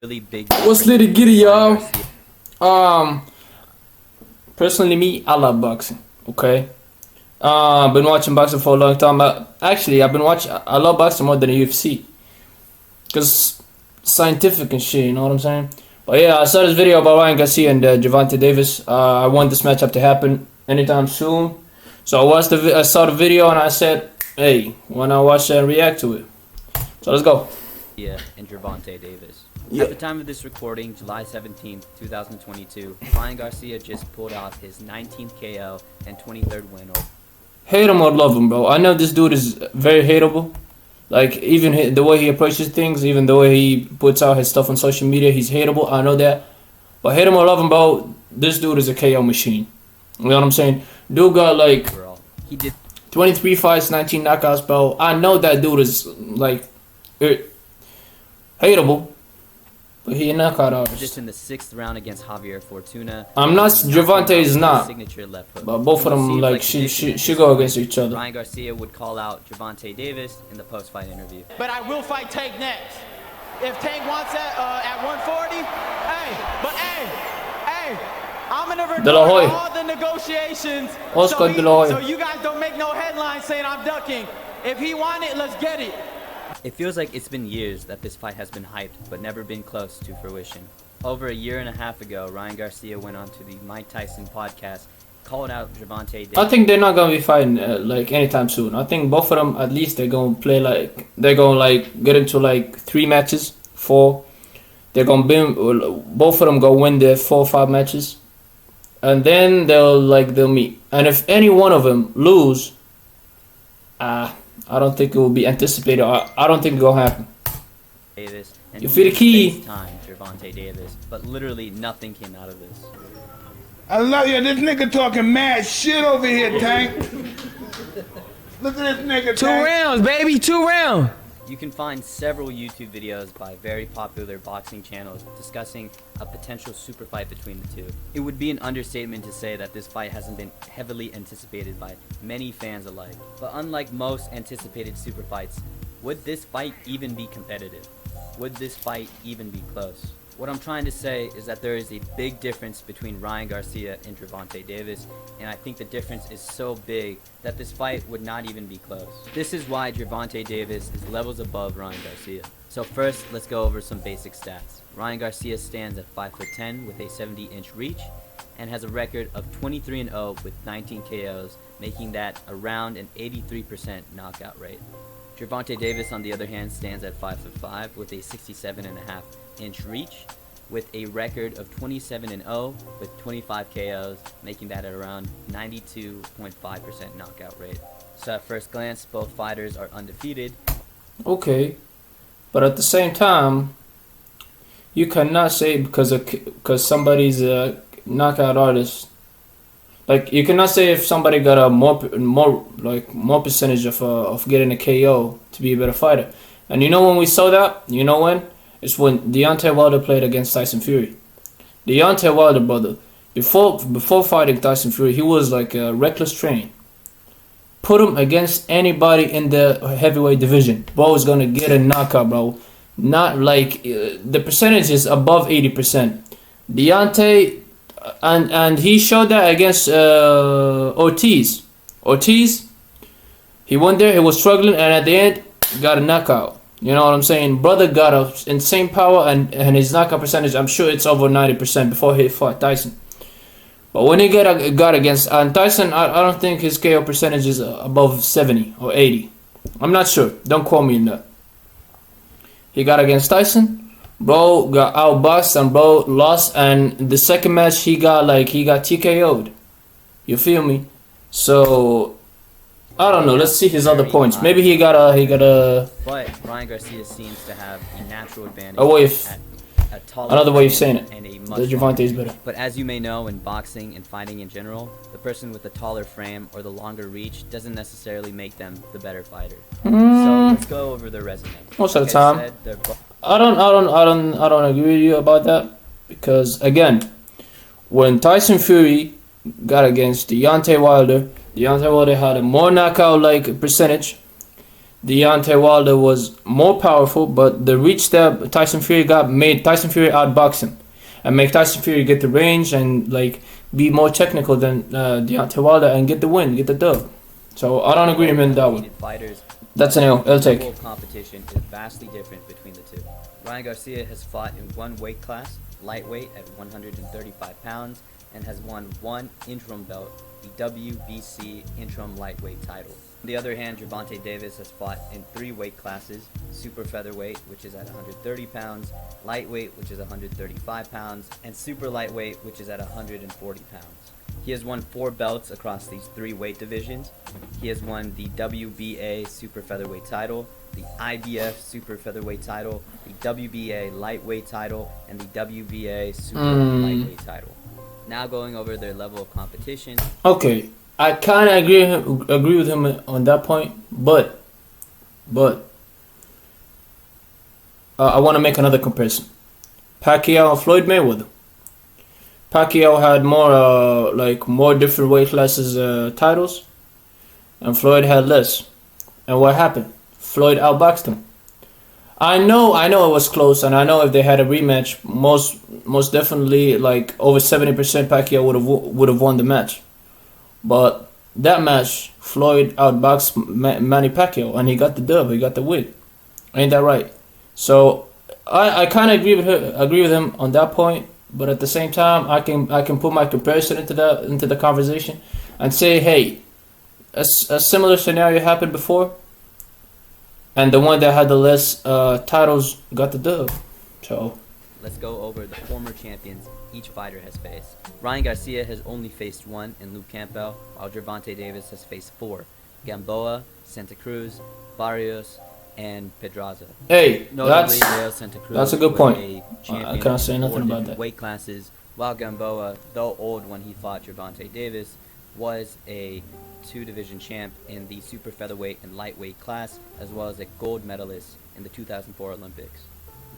really big. What's litty giddy, y'all? Personally, me, I love boxing. Okay. I've been watching boxing for a long time. I love boxing more than the UFC, cause scientific and shit. You know what I'm saying? But yeah, I saw this video about Ryan Garcia and Gervonta Davis. I want this matchup to happen anytime soon. So I saw the video and I said, hey, why not watch and react to it? So let's go. Yeah, and Gervonta Davis. Yeah. At the time of this recording, July 17th, 2022, Ryan Garcia just pulled off his 19th KO and 23rd win. Hate him or love him, bro. I know this dude is very hateable. Like, even the way he approaches things, even the way he puts out his stuff on social media, he's hateable. I know that. But hate him or love him, bro, this dude is a KO machine. You know what I'm saying? Dude got, like, He did 23 fights, 19 knockouts, bro. I know that dude is, like, hateable. But he a knockout artist. just in the 6th round against Javier Fortuna. I'm not, Gervonta is not. Signature left hook. But both of them, like, she go against each other. Ryan Garcia would call out Gervonta Davis in the post-fight interview. But I will fight Tank next. If Tank wants that at 140, hey, I'm gonna record all the negotiations. So you guys don't make no headlines saying I'm ducking. If he want it, let's get it. It feels like it's been years that this fight has been hyped, but never been close to fruition. Over a year and a half ago, Ryan Garcia went on to the Mike Tyson podcast, called out Gervonta Davis. I think they're not gonna be fighting like anytime soon. I think both of them, at least, they're gonna play they're gonna get into 3 matches, 4. They're gonna both of them go win their 4 or 5 matches, and then they'll meet. And if any one of them lose, I don't think it will be anticipated. I don't think it will happen. Davis and you feel the key. Time, Gervonta Davis, but literally nothing came out of this. I love you. This nigga talking mad shit over here, Tank. Look at this nigga, Tank. 2 rounds, baby, 2 rounds. You can find several YouTube videos by very popular boxing channels discussing a potential super fight between the two. It would be an understatement to say that this fight hasn't been heavily anticipated by many fans alike. But unlike most anticipated super fights, would this fight even be competitive? Would this fight even be close? What I'm trying to say is that there is a big difference between Ryan Garcia and Gervonta Davis, and I think the difference is so big that this fight would not even be close. This is why Gervonta Davis is levels above Ryan Garcia. So first, let's go over some basic stats. Ryan Garcia stands at 5'10" with a 70-inch reach and has a record of 23-0 with 19 KOs, making that around an 83% knockout rate. Gervonta Davis, on the other hand, stands at 5'5" with a 67.5-inch reach, with a record of 27-0 with 25 KOs, making that at around 92.5% knockout rate. So at first glance, both fighters are undefeated. Okay, but at the same time, you cannot say because somebody's a knockout artist. Like, you cannot say if somebody got a more percentage of getting a KO to be a better fighter. And you know when we saw that? You know when? It's when Deontay Wilder played against Tyson Fury. Deontay Wilder, brother, before fighting Tyson Fury, he was like a reckless train. Put him against anybody in the heavyweight division, bro is gonna get a knockout, bro. Not the percentage is above 80%. Deontay. And he showed that against Ortiz. He went there, he was struggling, and at the end, got a knockout. You know what I'm saying? Brother got a insane power, and his knockout percentage, I'm sure it's over 90% before he fought Tyson. But when he got against Tyson, I don't think his KO percentage is above 70 or 80. I'm not sure. Don't quote me on that. He got against Tyson. Bro got outboxed and bro lost, and the second match he got TKO'd. You feel me? So I don't know. Let's see his other points. Maybe he got a. But Ryan Garcia seems to have a natural advantage. Another way of saying it. The Gervonta is better. But as you may know, in boxing and fighting in general, the person with the taller frame or the longer reach doesn't necessarily make them the better fighter. So let's go over their resume. Most of the time. I don't agree with you about that, because again, when Tyson Fury got against Deontay Wilder had a more knockout percentage. Deontay Wilder was more powerful, but the reach that Tyson Fury got made Tyson Fury outbox him, and make Tyson Fury get the range and like be more technical than Deontay Wilder and get the win, get the dub. So I don't agree with him in that one. Fighters, That's an L. I'll take. the level of competition is vastly different between the two. Ryan Garcia has fought in one weight class, lightweight at 135 pounds, and has won one interim belt, the WBC interim lightweight title. On the other hand, Gervonta Davis has fought in 3 weight classes: super featherweight, which is at 130 pounds, lightweight, which is 135 pounds, and super lightweight, which is at 140 pounds. He has won 4 belts across these 3 weight divisions. He has won the WBA super featherweight title, the IBF super featherweight title, the WBA lightweight title, and the WBA super lightweight title. Now going over their level of competition. Okay, I kind of agree with him on that point, but I want to make another comparison. Pacquiao and Floyd Mayweather. Pacquiao had more different weight classes titles, and Floyd had less. And what happened? Floyd outboxed him. I know it was close, and I know if they had a rematch, most definitely like over 70% Pacquiao would have won the match. But that match, Floyd outboxed Manny Pacquiao, and he got the dub. He got the win. Ain't that right? So I kind of agree with him on that point. But at the same time, I can put my comparison into the conversation and say, hey, a similar scenario happened before, and the one that had the less titles got the dub. So let's go over the former champions each fighter has faced. Ryan Garcia has only faced 1 in Luke Campbell, while Gervonta Davis has faced 4: Gamboa, Santa Cruz, Barrios, and Pedraza. Hey, notably, Santa Cruz that's a good point. I can't say nothing about that. Weight classes, while Gamboa, though old when he fought Gervonta Davis, was a 2-division champ in the super featherweight and lightweight class, as well as a gold medalist in the 2004 Olympics.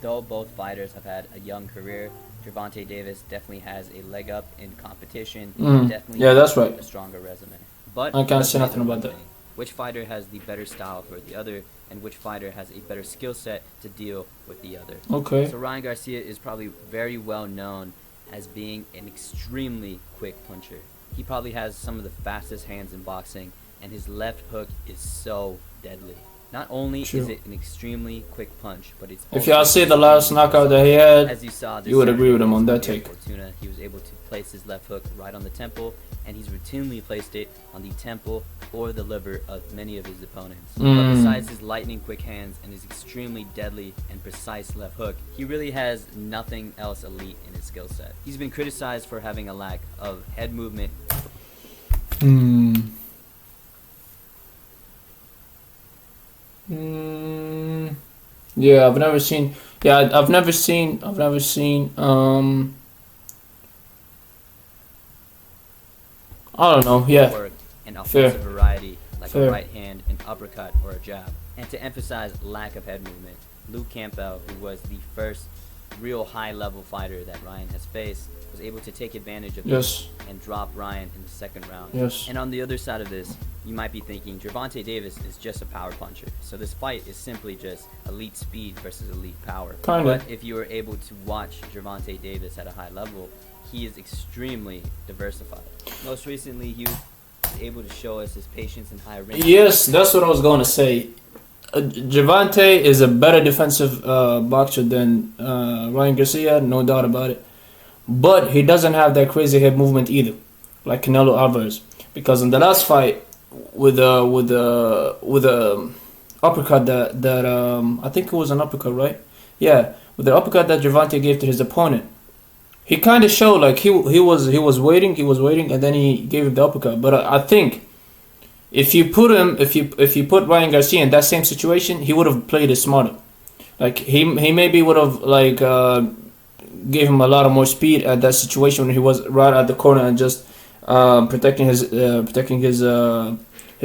Though both fighters have had a young career, Gervonta Davis definitely has a leg up in competition. Definitely that's right. A stronger resume. But I can't say nothing about that. Which fighter has the better style for the other, and which fighter has a better skill set to deal with the other. Okay. So Ryan Garcia is probably very well known as being an extremely quick puncher. He probably has some of the fastest hands in boxing, and his left hook is so deadly. Not only is it an extremely quick punch, but it's if y'all see the last knockout that he had, as you saw, you would agree with him on that take. Fortuna, he was able to place his left hook right on the temple, and he's routinely placed it on the temple or the liver of many of his opponents. But besides his lightning quick hands and his extremely deadly and precise left hook, he really has nothing else elite in his skill set. He's been criticized for having a lack of head movement. Yeah, I've never seen. I don't know. Yeah. Work and offensive variety, like a right hand, an uppercut, or a jab. And to emphasize lack of head movement, Luke Campbell, who was the first real high-level fighter that Ryan has faced, was able to take advantage of this and drop Ryan in the second round. Yes. And on the other side of this, you might be thinking Gervonta Davis is just a power puncher, so this fight is simply just elite speed versus elite power. But if you were able to watch Gervonta Davis at a high level, he is extremely diversified. Most recently, he was able to show us his patience and high range. Yes, that's what I was going to say. Gervonta is a better defensive boxer than Ryan Garcia, no doubt about it. But he doesn't have that crazy head movement either, like Canelo Alvarez. Because in the last fight, with the uppercut that I think it was an uppercut, right? Yeah, with the uppercut that Gervonta gave to his opponent, he kind of showed like he was waiting, and then he gave him the uppercut. But I think if you put Ryan Garcia in that same situation, he would have played it smarter. Like he maybe would have like gave him a lot of more speed at that situation when he was right at the corner and just protecting his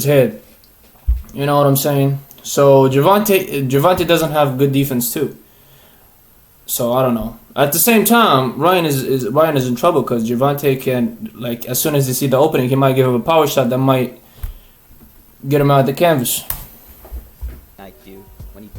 head. You know what I'm saying? So Gervonta doesn't have good defense too. So I don't know. At the same time, Ryan is in trouble because Gervonta can, like, as soon as he see the opening, he might give him a power shot that might get him out of the canvas.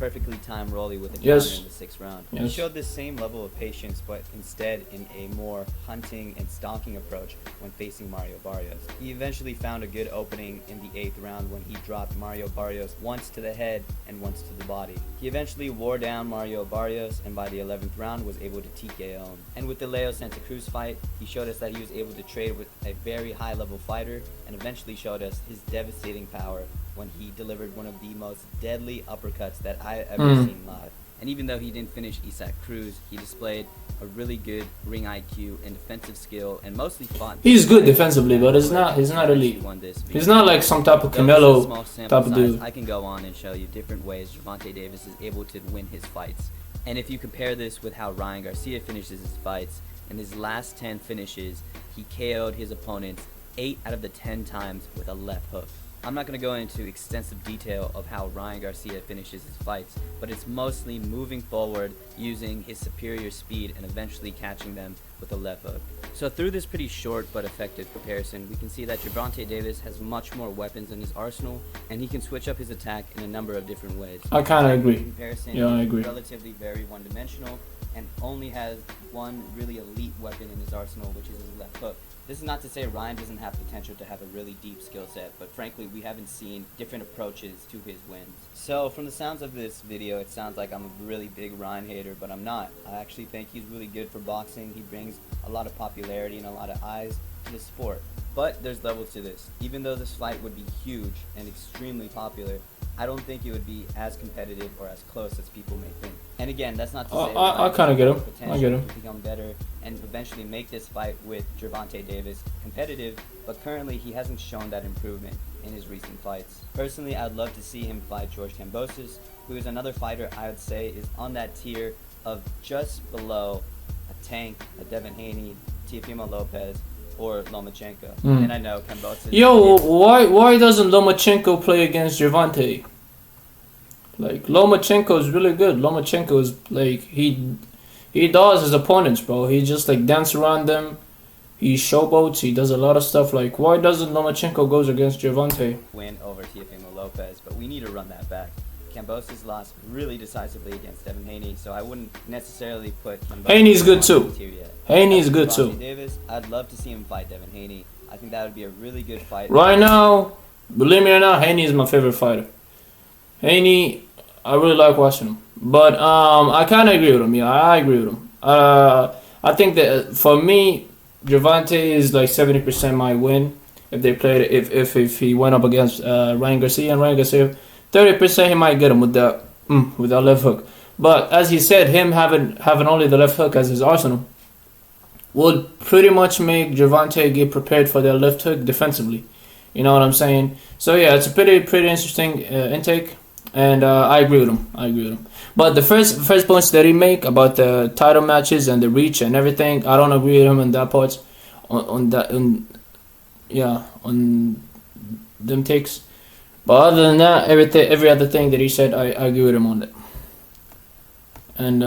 perfectly timed rollie with a counter Yes. in the 6th round. Yes. He showed the same level of patience, but instead in a more hunting and stalking approach when facing Mario Barrios. He eventually found a good opening in the 8th round when he dropped Mario Barrios once to the head and once to the body. He eventually wore down Mario Barrios, and by the 11th round was able to TKO him. And with the Leo Santa Cruz fight, he showed us that he was able to trade with a very high level fighter, and eventually showed us his devastating power when he delivered one of the most deadly uppercuts that I've ever seen live. And even though he didn't finish Isaac Cruz, he displayed a really good ring IQ and defensive skill, and mostly fought. He's good defensively, but he's not elite. He's not like some type of Canelo type of dude. I can go on and show you different ways Gervonta Davis is able to win his fights. And if you compare this with how Ryan Garcia finishes his fights, in his last 10 finishes, he KO'd his opponents 8 out of the 10 times with a left hook. I'm not going to go into extensive detail of how Ryan Garcia finishes his fights, but it's mostly moving forward, using his superior speed, and eventually catching them with a left hook. So through this pretty short but effective comparison, we can see that Gervonta Davis has much more weapons in his arsenal, and he can switch up his attack in a number of different ways. I kind of agree. In comparison, Yeah, I agree. he's relatively very one-dimensional, and only has one really elite weapon in his arsenal, which is his left hook. This is not to say Ryan doesn't have potential to have a really deep skill set, but frankly, we haven't seen different approaches to his wins. So from the sounds of this video, it sounds like I'm a really big Ryan hater, but I'm not. I actually think he's really good for boxing. He brings a lot of popularity and a lot of eyes to the sport. But there's levels to this. Even though this fight would be huge and extremely popular, I don't think it would be as competitive or as close as people may think. And again, that's not to say I kind of get him. I get him. to become better and eventually make this fight with Gervonta Davis competitive, but currently he hasn't shown that improvement in his recent fights. Personally, I'd love to see him fight George Kambosos, who is another fighter I would say is on that tier of just below a Tank, a Devin Haney, Teofimo Lopez, or Lomachenko. And I know Kambosos. Yo, why doesn't Lomachenko play against Gervonta? Like, Lomachenko is really good. Lomachenko is like, he does his opponents, bro. He just like dance around them. He showboats. He does a lot of stuff. Like, why doesn't Lomachenko goes against Gervonta? Win over Teofimo Lopez, but we need to run that back. Kambosos lost really decisively against Devin Haney, so I wouldn't necessarily put Kambosos Haney's good too. on the tier yet. Haney's As for good Gervonta too. Davis, I'd love to see him fight Devin Haney. I think that would be a really good fight. Right now, believe me or not, Haney is my favorite fighter. Haney, I really like watching him. But I kind of agree with him. Yeah, I agree with him. I think that for me, Gervonta is like 70% my win if they played. If he went up against Ryan Garcia, and Ryan Garcia, 30% he might get him with that left hook. But as he said, him having only the left hook as his arsenal would pretty much make Gervonta get prepared for their left hook defensively. You know what I'm saying? So yeah, it's a pretty interesting intake, and I agree with him. But the first points that he make about the title matches and the reach and everything, I don't agree with him on that part. On them takes. But other than that, every other thing that he said, I agree with him on that. And